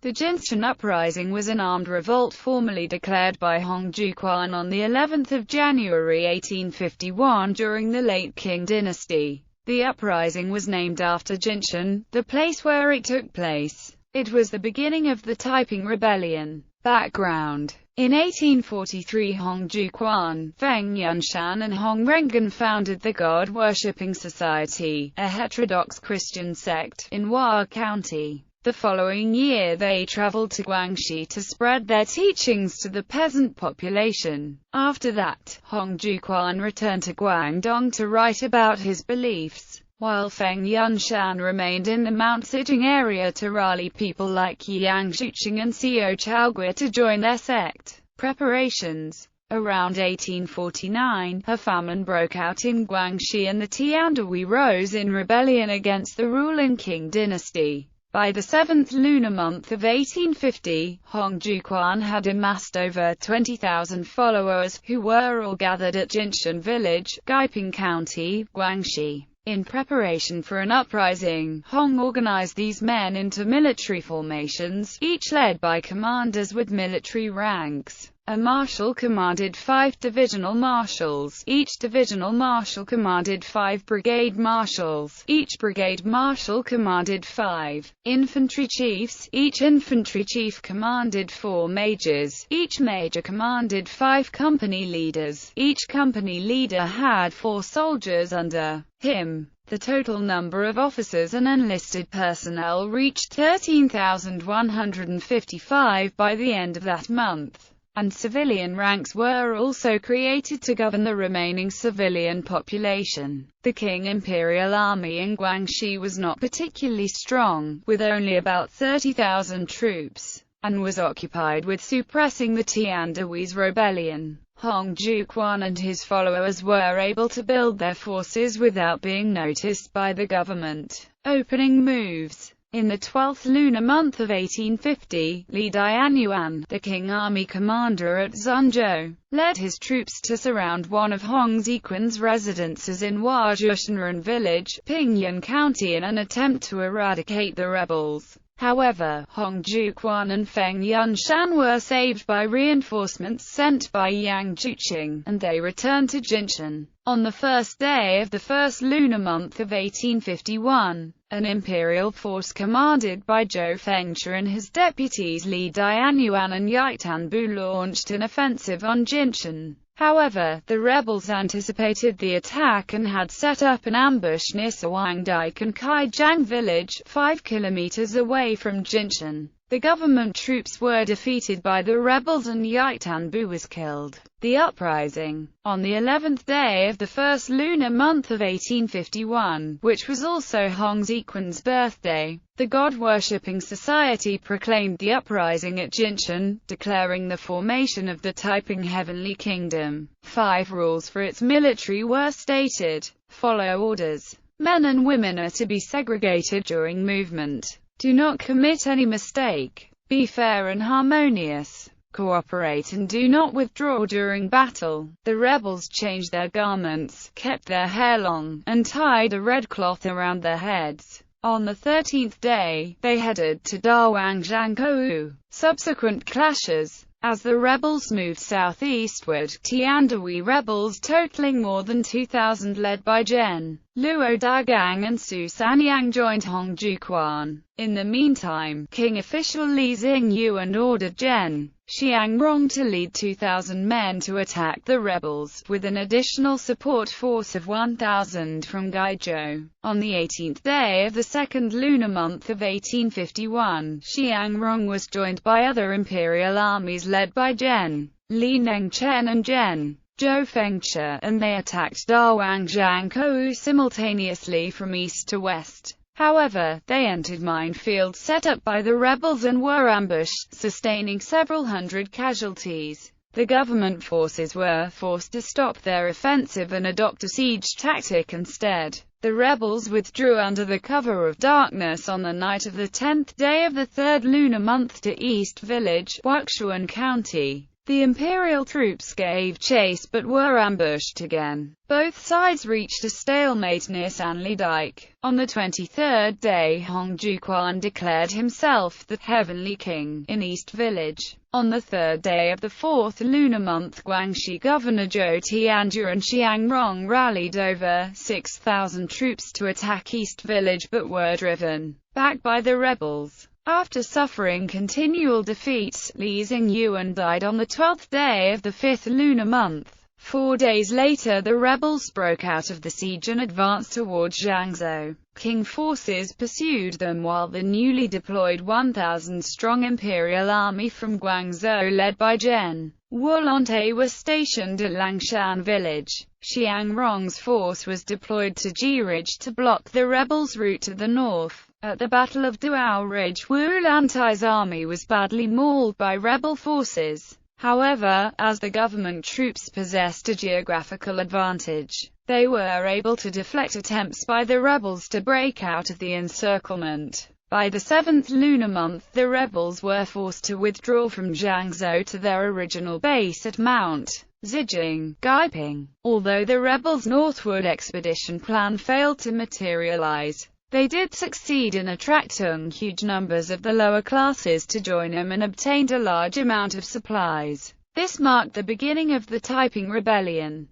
The Jintian Uprising was an armed revolt formally declared by Hong Xiuquan on the 11th of January 1851 during the late Qing Dynasty. The uprising was named after Jintian, the place where it took place. It was the beginning of the Taiping Rebellion. Background: in 1843 Hong Xiuquan, Feng Yunshan and Hong Rengan founded the God-worshipping Society, a heterodox Christian sect, in Hua County. The following year they traveled to Guangxi to spread their teachings to the peasant population. After that, Hong Xiuquan returned to Guangdong to write about his beliefs, while Feng Yunshan remained in the Mount Sijing area to rally people like Yang Zhuqing and Xiao Chaogui to join their sect. Preparations. Around 1849, a famine broke out in Guangxi and the Tiandahui rose in rebellion against the ruling Qing dynasty. By the 7th lunar month of 1850, Hong Xiuquan had amassed over 20,000 followers, who were all gathered at Jintian village, Guiping County, Guangxi. In preparation for an uprising, Hong organized these men into military formations, each led by commanders with military ranks. A marshal commanded 5 divisional marshals. Each divisional marshal commanded 5 brigade marshals. Each brigade marshal commanded 5 infantry chiefs. Each infantry chief commanded 4 majors. Each major commanded 5 company leaders. Each company leader had 4 soldiers under him. The total number of officers and enlisted personnel reached 13,155 by the end of that month. And civilian ranks were also created to govern the remaining civilian population. The Qing Imperial Army in Guangxi was not particularly strong, with only about 30,000 troops, and was occupied with suppressing the Tiandahui's rebellion. Hong Xiuquan and his followers were able to build their forces without being noticed by the government. Opening moves. In the 12th lunar month of 1850, Li Dianyuan, the Qing army commander at Zhengzhou, led his troops to surround one of Hong Xiuquan's residences in Huazhushanren village, Pingyuan County in an attempt to eradicate the rebels. However, Hong Xiuquan and Feng Yunshan were saved by reinforcements sent by Yang Zhuqing, and they returned to Jintian. On the first day of the first lunar month of 1851, an imperial force commanded by Zhou Fengcha and his deputies Li Dianyuan and Yitanbu launched an offensive on Jintian. However, the rebels anticipated the attack and had set up an ambush near Sawangdike and Kaijiang village, 5 kilometers away from Jintian. The government troops were defeated by the rebels and Yitanbu was killed. The uprising. On the 11th day of the first lunar month of 1851, which was also Hong Xiuquan's birthday, the God-worshipping society proclaimed the uprising at Jintian, declaring the formation of the Taiping Heavenly Kingdom. 5 rules for its military were stated. Follow orders. Men and women are to be segregated during movement. Do not commit any mistake. Be fair and harmonious. Cooperate and do not withdraw during battle. The rebels changed their garments, kept their hair long, and tied a red cloth around their heads. On the 13th day, they headed to Dawanzhangkou. Subsequent clashes. As the rebels moved southeastward, Tiandahui rebels totaling more than 2,000 led by Zhen Luo Dagang and Su Sanyang joined Hong Xiuquan. In the meantime, Qing official Li Xingyuan ordered Zhen Xiangrong to lead 2,000 men to attack the rebels, with an additional support force of 1,000 from Guizhou. On the 18th day of the second lunar month of 1851, Xiangrong was joined by other imperial armies led by Zhen Li Nengchen and Zhen Zhou Fengcha, and they attacked Dawanzhangkou simultaneously from east to west. However, they entered minefields set up by the rebels and were ambushed, sustaining several hundred casualties. The government forces were forced to stop their offensive and adopt a siege tactic instead. The rebels withdrew under the cover of darkness on the night of the 10th day of the third lunar month to East Village, Huaxuan County. The imperial troops gave chase but were ambushed again. Both sides reached a stalemate near Sanli Dike. On the 23rd day, Hong Xiuquan declared himself the Heavenly King in East Village. On the third day of the fourth lunar month, Guangxi governor Zhou Tianzhu and Xiangrong rallied over 6,000 troops to attack East Village but were driven back by the rebels. After suffering continual defeats, Li Xingyuan died on the 12th day of the 5th lunar month. 4 days later, the rebels broke out of the siege and advanced towards Jiangzhou. Qing forces pursued them while the newly deployed 1,000-strong imperial army from Guangzhou led by Gen. Wolonte was stationed at Langshan village. Xiangrong's force was deployed to Jiridge to block the rebels' route to the north. At the Battle of Duao Ridge, Wu Lantai's army was badly mauled by rebel forces. However, as the government troops possessed a geographical advantage, they were able to deflect attempts by the rebels to break out of the encirclement. By the 7th lunar month, the rebels were forced to withdraw from Jiangzhou to their original base at Mount Zijing, Guiping. Although the rebels' northward expedition plan failed to materialize, they did succeed in attracting huge numbers of the lower classes to join them and obtained a large amount of supplies. This marked the beginning of the Taiping Rebellion.